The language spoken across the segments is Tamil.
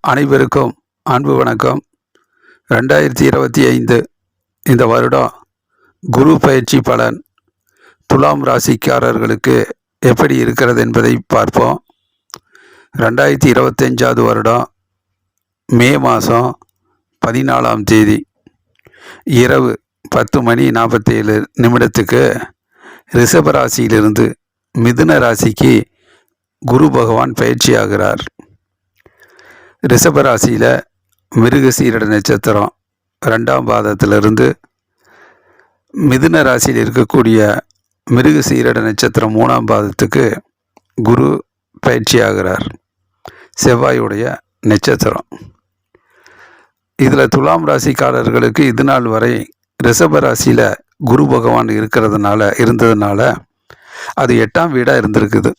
அனைவருக்கும் அன்பு வணக்கம். 2025 இந்த வருடம் குரு பயிற்சி பலன் துலாம் ராசிக்காரர்களுக்கு எப்படி இருக்கிறது என்பதை பார்ப்போம். 2025 வருடம் மே மாதம் 14ஆம் தேதி இரவு 10:47 ரிஷப ராசியிலிருந்து மிதுன ராசிக்கு குரு பகவான் பயிற்சி ஆகிறார். ரிஷப ராசியில் மிருகசீரிட நட்சத்திரம் 2ஆம் பாதத்திலிருந்து மிதுன ராசியில் இருக்கக்கூடிய மிருகசீரிட நட்சத்திரம் 3ஆம் பாதத்துக்கு குரு பயிற்சி ஆகிறார். செவ்வாயுடைய நட்சத்திரம். இதில் துலாம் ராசிக்காரர்களுக்கு இது நாள் வரை ரிஷப ராசியில் குரு பகவான் இருந்ததுனால அது 8ஆம் வீடாக இருந்திருக்குது.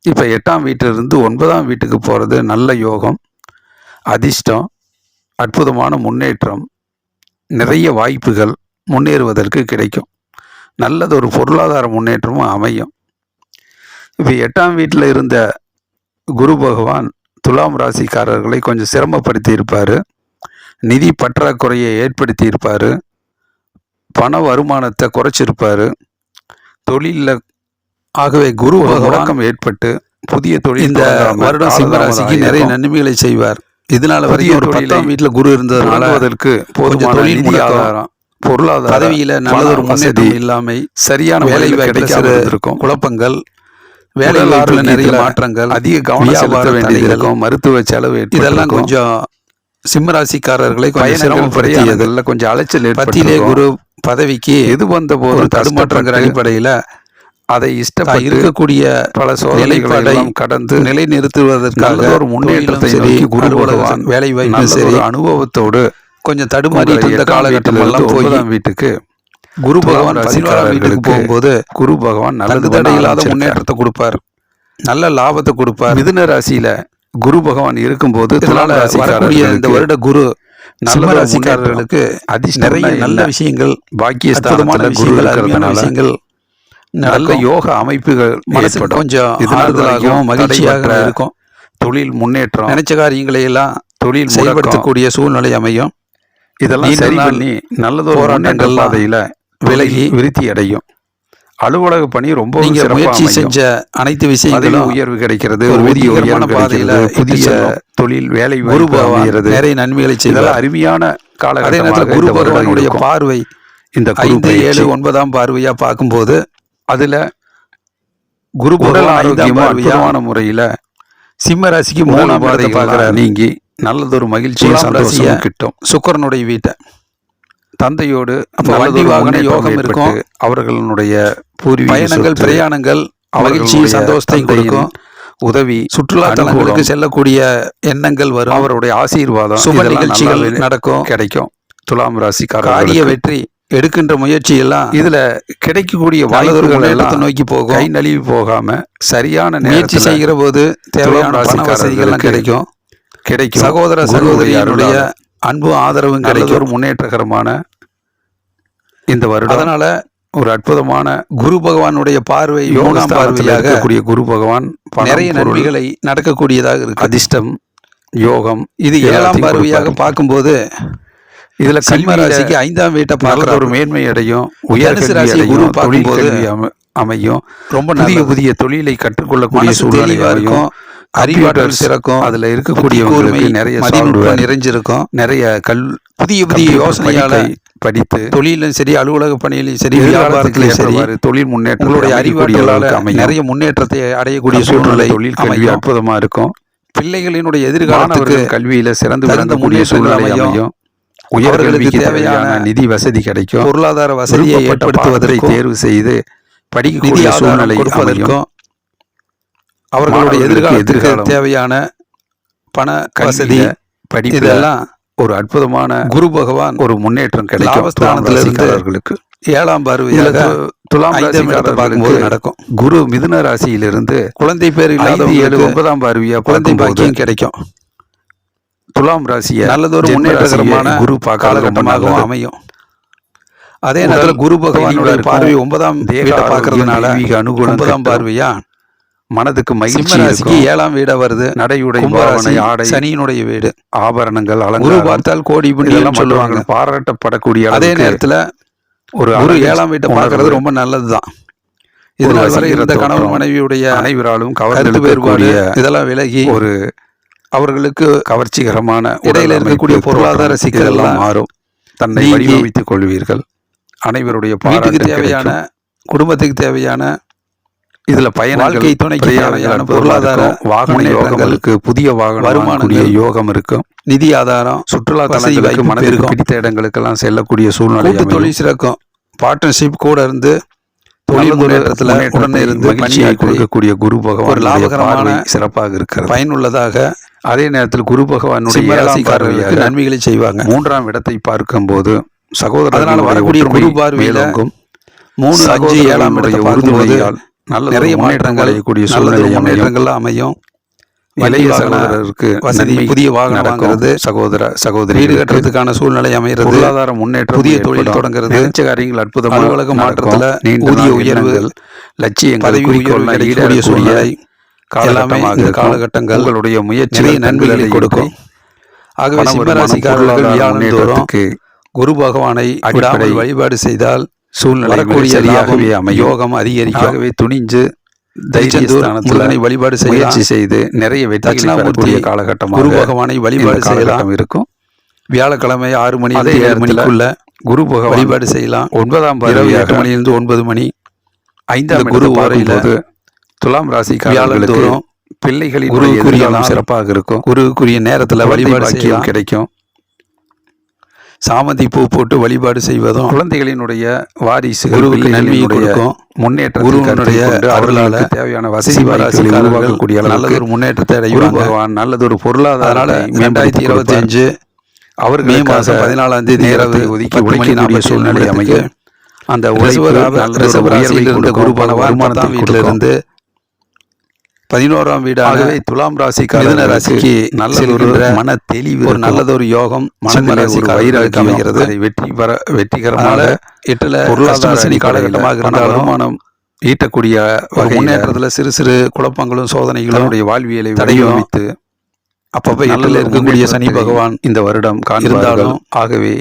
இப்போ 8ஆம் வீட்டிலிருந்து 9ஆம் வீட்டுக்கு போகிறது நல்ல யோகம், அதிர்ஷ்டம், அற்புதமான முன்னேற்றம், நிறைய வாய்ப்புகள் முன்னேறுவதற்கு கிடைக்கும். நல்லதொரு பொருளாதார முன்னேற்றமும் அமையும். இப்போ 8ஆம் வீட்டில் இருந்த குரு பகவான் துலாம் ராசிக்காரர்களை கொஞ்சம் சிரமப்படுத்தி இருப்பார். நிதி பற்றாக்குறையை ஏற்படுத்தி இருப்பார். பண வருமானத்தை குறைச்சிருப்பார். தொழிலில் ஆகவே குரு முடக்கம் ஏற்பட்டு புதிய தொழில் இந்த வருடம் சிம்ம ராசிக்கு நிறைய நன்மைகளை செய்வார். இதனால வரைக்கும் ஒரு 10ஆம் வீட்டில் குரு இருந்ததுனால அதற்கு போதுமான நிதி ஆதாரம், பொருளாதார பதவியில் நல்லதொரு முன்னேற்றம் இல்லாமல் சரியான வேலை கிடைக்காத இருக்கும், குழப்பங்கள், வேலையில் நிறைய மாற்றங்கள், அதிக கவனம் செலுத்த வேண்டியது இருக்கும், மருத்துவ செலவு, இதெல்லாம் கொஞ்சம் சிம்மராசிக்காரர்களை கொஞ்சம் சிரமப்படுத்தியதில் கொஞ்சம் அலைச்சல் ஏற்பட்டிலே குரு பதவிக்கு எது வந்த போதும் தடுமாற்றங்கிற அடிப்படையில் அதை இஷ்டப்பட்டு இருக்கக்கூடிய பல சோதனைகளை கடந்து நிலைநிறுத்துவதற்காக ஒரு முன்னேற்றத்தை நோக்கி குரு பகவான் வேலை வாய்ப்பு சரி அனுபவத்தோடு கொஞ்சம் தடுமாறி இந்த காலகட்டம் எல்லாம் 9ஆம் வீட்டுக்கு குரு பகவான் 14ஆம் வீட்டுக்கு போகும்போது குரு பகவான் நல்ல தடையில்லாத முன்னேற்றத்தை கொடுப்பார், நல்ல லாபத்தை கொடுப்பார். மிதுன ராசியில குரு பகவான் இருக்கும்போது துலாம் ராசிக்காரர்களுக்கு இந்த வருட குரு நல்ல ராசிக்காரர்களுக்கு நிறைய நல்ல விஷயங்கள், பாக்கியஸ்தானமான விஷயங்கள், அருமையான விஷயங்கள், நல்ல யோக அமைப்புகள் மனசுக்கு கொஞ்சம் ஆறுதலாகவும் மகிழ்ச்சியாக இருக்கும். தொழில் முன்னேற்றம், நினைச்ச காரியங்களை எல்லாம் தொழில் செயல்படுத்தக்கூடிய சூழ்நிலை அமையும். இதெல்லாம் சரி பண்ணி நல்லதொரு போராட்டங்கள் பாதையில் விலகி விருத்தி அடையும். அலுவலக பணி ரொம்ப முயற்சி செஞ்ச அனைத்து விஷயங்களும் உயர்வு கிடைக்கிறது. ஒரு ஊதியமான பாதையில் புதிய தொழில் வேலை உருவாகிறது. நிறைய நன்மைகளை செய்தால் அருமையான காலகட்டத்தில் குரு பகவானுடைய பார்வை இந்த 5, 7, 9ஆம் பார்வையாக பார்க்கும்போது அதில் குரு உடல் ஆரோக்கியமாக அற்புதமான முறையில் சிம்ம ராசிக்கு 3ஆம் பாதத்தை பார்க்குற நீங்கி நல்லதொரு மகிழ்ச்சியும் சந்தோஷமும் கிட்டும். சுக்கிரனுடைய வீட்டை தந்தையோடு வண்டி வாகன யோகம் இருக்கும். அவர்களுடைய பூர்வீக பயணங்கள், பிரயாணங்கள் மகிழ்ச்சியும் சந்தோஷத்தையும் கொடுக்கும். உதவி, சுற்றுலா தலங்களுக்கு செல்லக்கூடிய எண்ணங்கள் வரும். அவருடைய ஆசீர்வாதம், சுப நிகழ்ச்சிகள் நடக்கும், கிடைக்கும். துலாம் ராசிக்காரர் காரிய வெற்றி எடுக்கின்ற முயற்சி எல்லாம் இதுல கிடைக்கக்கூடிய வாய்ப்புகள் எல்லாம் நோக்கி போகும். கை நழுவி போகாம சரியான முயற்சி செய்கிற போது தேவையான வசதிகள் கிடைக்கும். சகோதர சகோதரிகளுடைய அன்பு ஆதரவும் கிடைக்கும். ஒரு முன்னேற்றகரமான இந்த வருடம். அதனால ஒரு அற்புதமான குரு பகவானுடைய பார்வை, யோகா பார்வையாக கூடிய குரு பகவான் நிறைய நன்மைகளை நடக்கக்கூடியதாக இருக்கு. அதிர்ஷ்டம், யோகம், இது 7ஆம் பார்வையாக பார்க்கும்போது இதுல கல்வி ராசிக்கு 5ஆம் வீட்டை பார்க்குற ஒரு மேன்மை அடையும். உயர் குரு பார்க்கும்போது அமையும். ரொம்ப புதிய தொழிலை கற்றுக்கொள்ளக்கூடிய சூழ்நிலை இருக்கும். அறிவாற்றல் சிறக்கும். அதுல இருக்கக்கூடியவர்களுக்கு நிறைய மதிப்பு நிறைஞ்சிருக்கும். நிறைய புதிய யோசனையால படித்து தொழிலும் சரி, அலுவலக பணியிலும் சரி, வியாபாரத்திலும் சரி, தொழில் முன்னேற்றங்களுடைய அறிவாற்றலால் நிறைய முன்னேற்றத்தை அடையக்கூடிய சூழ்நிலை, தொழில் கல்வி அற்புதமா இருக்கும். பிள்ளைகளினுடைய எதிர்காலத்துக்கு கல்வியில சிறந்து விளங்க முடிய சூழ்நிலை அமையும். உயர்களுக்கு தேவையான நிதி வசதி கிடைக்கும். பொருளாதார வசதியை ஏற்படுத்துவதை தேர்வு செய்து படிக்கக்கூடிய சூழ்நிலை கொடுப்பதற்கும், அவர்களுடைய எதிர்காலத்திற்கு தேவையான பண வசதி, படிப்பு, இதெல்லாம் ஒரு அற்புதமான குரு பகவான் ஒரு முன்னேற்றம் கிடைக்கும். லாபஸ்தானத்திலிருந்து 7ஆம் பார்வையாக துலாம் ராசிக்காரர் பார்க்கும்போது நடக்கும். குரு மிதுன ராசியிலிருந்து குழந்தை பேர் இல்லாத 9ஆம் பார்வையா குழந்தை பாக்கியம் கிடைக்கும். துலாம் ராசியை நல்லதொரு முன்னேற்றகரமான குரு காலகட்டமாகவும் அமையும். அதே நேரத்தில் குரு பகவானுடைய பார்வை 9ஆம் வீட்டை பார்க்கறதுனால 9ஆம் பார்வையா மனதுக்கு மகிழ்ச்சி சிம்மராசிக்கு 7ஆம் வீடா வருது. நடையுடை கும்பராசி பாவனை ஆடை சனியினுடைய வீடு. ஆபரணங்கள் குரு அலங்காரம் பார்த்தால் கோடி புண்ணியம் சொல்லுவாங்க. பாராட்டப்படக்கூடிய அதே அளவுக்கு நேரத்தில் ஒரு குரு அழகு 7ஆம் வீட்டை உணர்வு, பார்க்கறது ரொம்ப நல்லது தான். இதனால் வரை வசீகர இந்த கணவன் தோற்றம், மனைவியுடைய அனைவராலும் கருத்து வேறுபாடு கவர்ந்து இதெல்லாம் விலகி ஒரு அவர்களுக்கு கவர்ச்சிகரமான இடையில இருக்கக்கூடிய பொருளாதார சிக்கல் எல்லாம் மாறும். தன்னை நீங்கி வடிவமைத்துக் கொள்வீர்கள். அனைவருடைய வீட்டுக்கு பாராட்டு தேவையான கிடைக்கும். குடும்பத்துக்கு தேவையான இதுல பயணங்கள், வாழ்க்கை துணைக்கு தேவையான பொருளாதார வாகன யோகம் இருக்கு. புதிய வாகன வருமானங்கள், யோகம் இருக்கும். நிதி ஆதாரம், சுற்றுலா வசதி தலங்களுக்கு வாய்ப்பு மனதிற்கு பெருகும். பிடித்த இடங்களுக்கெல்லாம் செல்லக்கூடிய சூழ்நிலை கூட்டு அமையும். தொழில் சிறக்கும். பார்ட்னர்ஷிப் கூட இருந்து தொழில் முன்னேற்றத்தில் உடனே இருந்து மகிழ்ச்சியை பணியாற்றி கொடுக்கக்கூடிய குரு பகவான் ஒரு லாபகரமான சிறப்பாக இருக்கிறது. பயனுள்ளதாக அதே நேரத்தில் குரு பகவானுடைய சிம்மராசிக்காரர்களுக்கு நன்மைகளை செய்வாங்க. 3ஆம் இடத்தை பார்க்கும்போது சகோதரர் அதனால வரக்கூடிய குரு பார்வையில 3, 5, 7ஆம் இடத்தை பார்க்கும்போது நல்ல நிறைய மாற்றங்கள், அடையக்கூடிய நல்ல சூழ்நிலை முன்னேற்றங்கள் அமையும். இளைய சகோதரருக்கு வசதி, புதிய வாகனம் வாங்குறது, சகோதரி வீடு கட்டுறதுக்கான சூழ்நிலை அமைகிறது, பொருளாதார முன்னேற்றம், புதிய தொழில் தொடங்குறது, நினைச்ச காரியங்கள் அற்புதமாக அலுவலக மாற்றத்துல நீண்ட ஊதிய நாள் உயர்வு, எண்ணங்கள், லட்சியங்கள், பதவி உயர்வு கிடைக்கக்கூடிய சூழ்நிலை எல்லாமே இந்த காலகட்டங்கள் உங்களுடைய முயற்சி நிறைய நன்மைகளை கொடுக்கும். ஆகவே சிம்மராசிக்காரர்கள் வியாழந்தோறும் குரு பகவானை விடாமல் வழிபாடு செய்தால் சூழ்நிலை வரக்கூடிய சரியாகவே யோகம் அதிகரிக்கும். ஆகவே துணிஞ்சு தைரியஸ்தானத்தில் வழிபாடு முயற்சி செய்து நிறைய வெற்றி காலகட்டமாக குரு பகவானை வழிபாடு செய்யலாம் இருக்கும். வியாழக்கிழமை 6 மணி 7 மணிக்குள்ள குரு பகவான் வழிபாடு செய்யலாம். 9ஆம் இரவு 8 மணியிலிருந்து 9 மணி 5ஆம் குரு வரையில துலாம் ராசிக்காரர்களுக்கு பிள்ளைகளின் குருக்குரிய சிறப்பாக இருக்கும். குருக்குரிய நேரத்தில் வழிபாடு செய்யலாம் கிடைக்கும். சாமந்தி பூ போட்டு வழிபாடு செய்வதும் குழந்தைகளினுடைய வாரிசு குருவுக்கு நன்மையை கொடுக்கும். முன்னேற்றத்தினுடைய அவர்களால் தேவையான வசதி வாய்ப்புகளை உருவாக்கக்கூடிய நல்லதொரு முன்னேற்றத்தை குரு அடைவாங்க. பகவான் நல்லதொரு பொருளாதார 2025 அவர் மே மாதம் 14ஆம் தேதி இரவு ஒதுக்கி 10:40 சூழ்நிலை அமையும். அந்த ரிஷபராசியில் இருந்த குரு பகவான் 10ஆம் வீட்டில் இருந்து 11ஆம் வீடாகவே துலாம் மிதுன ராசிக்கு நல்லதொரு மன தெளிவு, ஒரு நல்லதொரு யோகம் வைராக்கியம் அமைகிறது. வெற்றிகரமாக 8ல் பொருளாதார சனி காலகட்டமாக இருந்தாலும் வருமானம் ஈட்டக்கூடிய முன்னேற்றத்தில் சிறு சிறு குழப்பங்களும் சோதனைகளும் வாழ்வியலை தடையும் அப்பப்போ 8ல் இருக்கக்கூடிய சனி பகவான் இந்த வருடம் இருந்தாலும் ஆகவே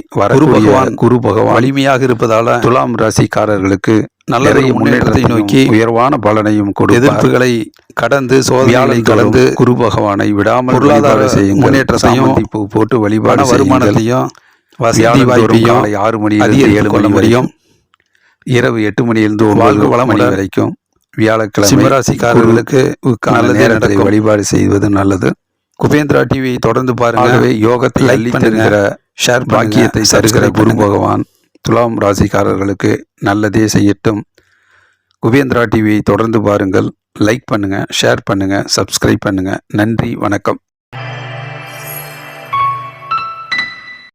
குரு பகவான் வலிமையாக இருப்பதால துலாம் ராசிக்காரர்களுக்கு நல்ல முன்னேற்றத்தை நோக்கி உயர்வான பலனையும் எதிர்ப்புகளை கடந்து சோதனைகளை கடந்து குரு பகவானை விடாமல் பொருளாதார முன்னேற்றத்தையும் போட்டு வழிபாடு வருமானத்தையும் வசதி வாய்ப்பையும் 6 மணி 7 மணி வரையும் இரவு 8 மணியிலிருந்து 9 மணி வரைக்கும் வியாழக்கிழமை சிம்மராசிக்காரர்களுக்கு நல்ல நேரத்தை வழிபாடு செய்வது நல்லது. குபேந்திரா டிவியை தொடர்ந்து பாருங்க. யோகத்தை அளித்திருக்கிற ஷேர் பாக்கியத்தை தருகிற குரு பகவான் துலாம் ராசிக்காரர்களுக்கு நல்லதே செய்யட்டும். குபேந்திரா டிவியை தொடர்ந்து பாருங்கள். லைக் பண்ணுங்க, ஷேர் பண்ணுங்க, சப்ஸ்கிரைப் பண்ணுங்க. நன்றி, வணக்கம்.